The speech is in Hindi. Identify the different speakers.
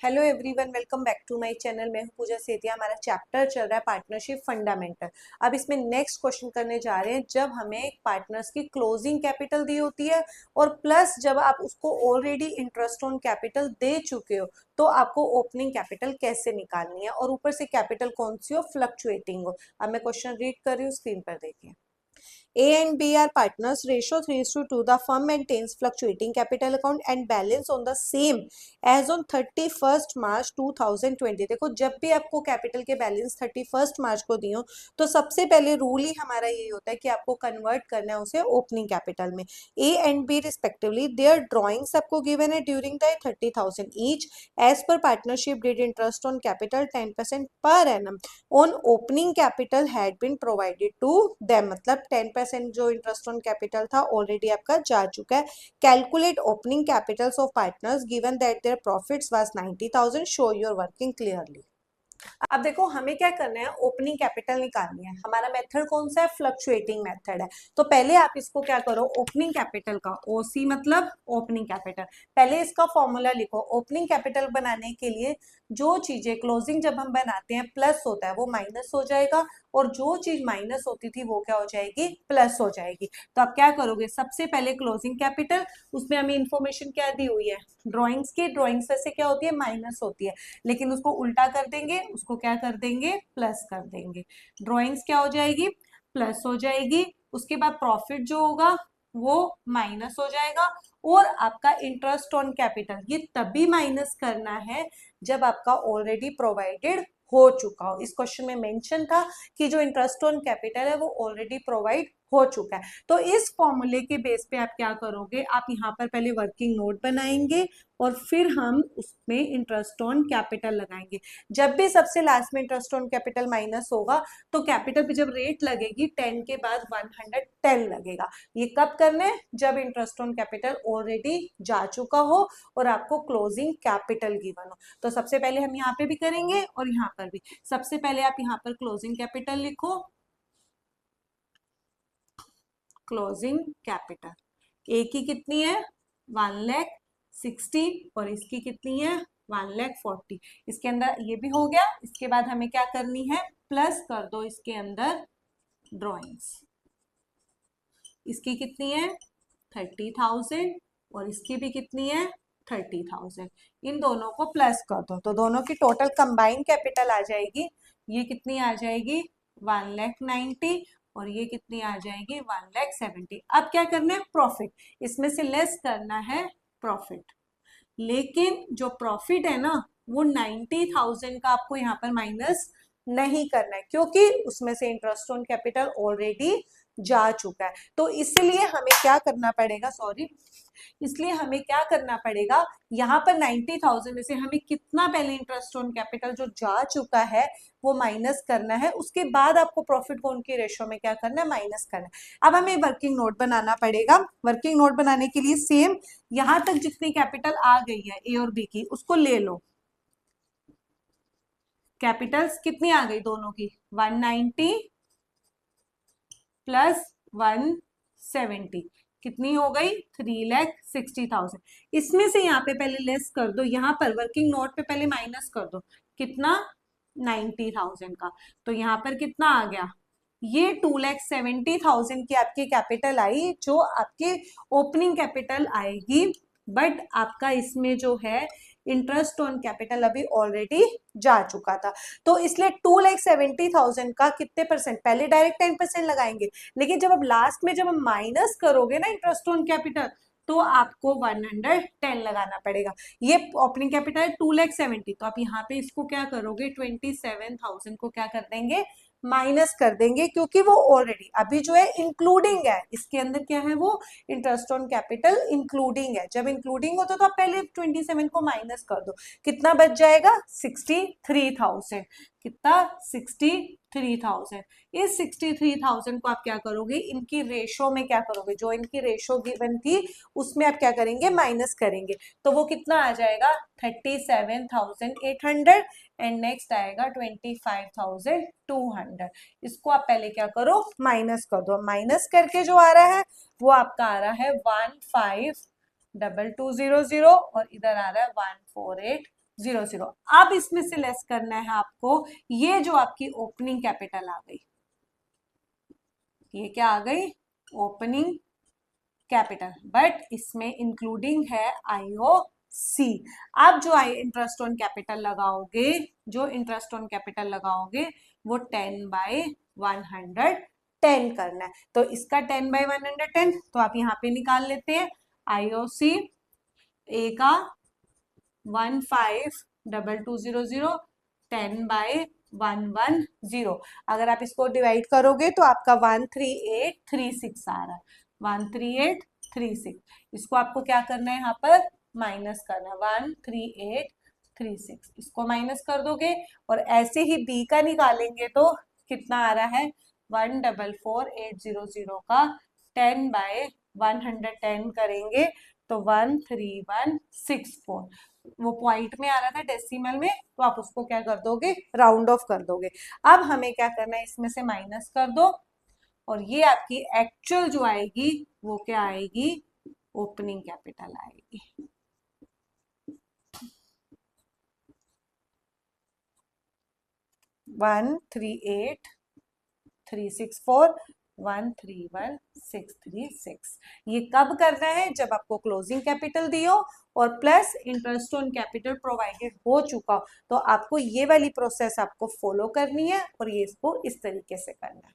Speaker 1: Hello everyone, welcome back to my channel. मैं हूं पूजा सेतिया। हमारा चैप्टर चल रहा है पार्टनरशिप फंडामेंटल। अब इसमें नेक्स्ट क्वेश्चन करने जा रहे हैं। जब हमें पार्टनर्स की क्लोजिंग कैपिटल दी होती है और प्लस जब आप उसको ऑलरेडी इंटरेस्ट ऑन कैपिटल दे चुके हो तो आपको ओपनिंग कैपिटल कैसे निकालनी है और ऊपर से कैपिटल कौन सी हो, फ्लक्चुएटिंग हो। अब मैं क्वेश्चन रीड कर रही हूँ, स्क्रीन पर देखिए। A and B are partners. Ratio 3:2. The firm maintains fluctuating capital account and balance on the same as on 31st March 2020। देखो, जब भी आपको कैपिटल के बैलेंस 31st मार्च को दिए हो तो सबसे पहले रूल ही हमारा यही होता है कि आपको कन्वर्ट करना है उसे ओपनिंग कैपिटल में। A and B respectively their drawings आपको गिवन है during the 30,000 each as per partnership deed interest on capital 10% per annum on opening capital had been provided to them. मतलब 10% जो इंटरेस्ट ऑन कैपिटल था ऑलरेडी आपका जा चुका है। Calculate opening capitals of partners given that their profits was 90,000। Show your working clearly. अब देखो, हमें क्या करना है, ओपनिंग कैपिटल निकालनी है। हमारा मेथड कौन सा है, फ्लक्चुएटिंग मेथड है। तो पहले आप इसको क्या करो, ओपनिंग कैपिटल का ओसी मतलब ओपनिंग कैपिटल, पहले इसका फॉर्मूला लिखो। ओपनिंग कैपिटल बनाने के लिए जो चीजें क्लोजिंग जब हम बनाते हैं प्लस होता है वो माइनस हो जाएगा और जो चीज माइनस होती थी वो क्या हो जाएगी, प्लस हो जाएगी। तो आप क्या करोगे, सबसे पहले क्लोजिंग कैपिटल, उसमें हमें इंफॉर्मेशन क्या दी हुई है, ड्रॉइंग्स की। ड्रॉइंग्स से क्या होती है, माइनस होती है, लेकिन उसको उल्टा कर देंगे, उसको क्या कर देंगे, प्लस कर देंगे। ड्रॉइंग्स क्या हो जाएगी, प्लस हो जाएगी। उसके बाद प्रॉफिट जो होगा वो माइनस हो जाएगा और आपका इंटरेस्ट ऑन कैपिटल ये तभी माइनस करना है जब आपका ऑलरेडी प्रोवाइडेड हो चुका हो। इस क्वेश्चन में मेंशन था कि जो इंटरेस्ट ऑन कैपिटल है वो ऑलरेडी प्रोवाइड हो चुका है। तो इस फॉर्मूले के बेस पे आप क्या करोगे, आप यहाँ पर पहले वर्किंग नोट बनाएंगे और फिर हम उसमें इंटरेस्ट ऑन कैपिटल लगाएंगे। जब भी सबसे लास्ट में इंटरेस्ट ऑन कैपिटल माइनस होगा तो कैपिटल पे जब रेट लगेगी 10 के बाद 110 लगेगा। ये कब करना है, जब इंटरेस्ट ऑन कैपिटल ऑलरेडी जा चुका हो और आपको क्लोजिंग कैपिटल गिवन हो। तो सबसे पहले हम यहाँ पे भी करेंगे और यहाँ पर भी। सबसे पहले आप यहाँ पर क्लोजिंग कैपिटल लिखो, क्लोजिंग कैपिटल। ए की कितनी है, 1,60,000 और इसकी कितनी है, 1,40,000। इसके अंदर ये भी हो गया। इसके बाद हमें क्या करनी है, प्लस कर दो इसके अंदर ड्रॉइंग्स। इसकी कितनी है, 30,000 और इसकी भी कितनी है, 30,000। इन दोनों को प्लस कर दो तो दोनों की टोटल कंबाइंड कैपिटल आ जाएगी। ये कितनी आ जाएगी, 1,90,000 और ये कितनी आ जाएगी, 1,70,000। अब क्या करना है, प्रॉफिट, इसमें से लेस करना है प्रॉफिट। लेकिन जो प्रॉफिट है ना वो 90,000 का आपको यहाँ पर माइनस नहीं करना है क्योंकि उसमें से इंटरेस्ट ऑन कैपिटल ऑलरेडी जा चुका है। तो इसलिए हमें क्या करना पड़ेगा, सॉरी, इसलिए हमें क्या करना पड़ेगा, यहाँ पर 90,000 में से हमें कितना पहले इंटरेस्ट ऑन कैपिटल जो जा चुका है वो माइनस करना है। उसके बाद आपको प्रॉफिट को उनके रेशो में क्या करना है, माइनस करना है। अब हमें वर्किंग नोट बनाना पड़ेगा। वर्किंग नोट बनाने के लिए सेम यहां तक जितनी कैपिटल आ गई है ए और बी की उसको ले लो। कैपिटल्स कितनी आ गई दोनों की, 190 प्लस 170 कितनी हो गई, 3,60,000। इसमें से यहाँ पे पहले लेस कर दो, यहाँ पर वर्किंग नोट पे पहले माइनस कर दो, कितना, 90,000 का। तो यहाँ पर कितना आ गया, ये 2,70,000 की आपकी कैपिटल आई जो आपकी ओपनिंग कैपिटल आएगी। बट आपका इसमें जो है इंटरेस्ट ऑन कैपिटल अभी ऑलरेडी जा चुका था। तो इसलिए 2,70,000 का कितने परसेंट, पहले डायरेक्ट 10% लगाएंगे, लेकिन जब अब लास्ट में जब हम माइनस करोगे ना इंटरेस्ट ऑन कैपिटल तो आपको 110 लगाना पड़ेगा। ये ओपनिंग कैपिटल है 2,70,000। तो आप यहाँ पे इसको क्या करोगे, 27,000 को क्या कर देंगे, माइनस कर देंगे क्योंकि वो ऑलरेडी अभी जो है इंक्लूडिंग है। इसके अंदर क्या है, वो इंटरेस्ट ऑन कैपिटल इंक्लूडिंग है। जब इंक्लूडिंग होता तो आप पहले 27 को माइनस कर दो, कितना बच जाएगा, 63,000। कितना, 63,000। इस 63,000 को आप क्या करोगे, इनकी रेशो में क्या करोगे, जो इनकी रेशो गिवन थी उसमें आप क्या करेंगे, माइनस करेंगे। तो वो कितना आ जाएगा, 37,800 एंड नेक्स्ट आएगा 25,200। इसको आप पहले क्या करो, माइनस कर दो। माइनस करके जो आ रहा है वो आपका आ रहा है 15,220 और इधर आ रहा है 148 00। अब इसमें से लेस करना है आपको ये जो आपकी ओपनिंग कैपिटल आ गई, ये क्या आ गई, ओपनिंग कैपिटल, बट इसमें इंक्लूडिंग है IOC। आप जो इंटरेस्ट ऑन कैपिटल लगाओगे, जो इंटरेस्ट ऑन कैपिटल लगाओगे वो 10/110 करना है। तो इसका 10/110 तो आप यहाँ पे निकाल लेते हैं, IOC ए का 152200 10/110। अगर आप इसको डिवाइड करोगे तो आपका 13836 आ रहा है, 13836। इसको आपको क्या करना है, यहाँ पर माइनस करना है, 13836 इसको माइनस कर दोगे। और ऐसे ही बी का निकालेंगे तो कितना आ रहा है, 1444800 का 10/110 करेंगे तो 13164। वो पॉइंट में आ रहा था डेसिमल में, तो आप उसको क्या कर दोगे, राउंड ऑफ कर दोगे। अब हमें क्या करना है, इसमें से माइनस कर दो और ये आपकी एक्चुअल जो आएगी वो क्या आएगी, ओपनिंग कैपिटल आएगी। One three eight 364 131636। ये कब करना है, जब आपको क्लोजिंग कैपिटल दियो और plus interest on capital provided हो चुका हो। तो आपको ये वाली प्रोसेस आपको फॉलो करनी है और ये इसको इस तरीके से करना है।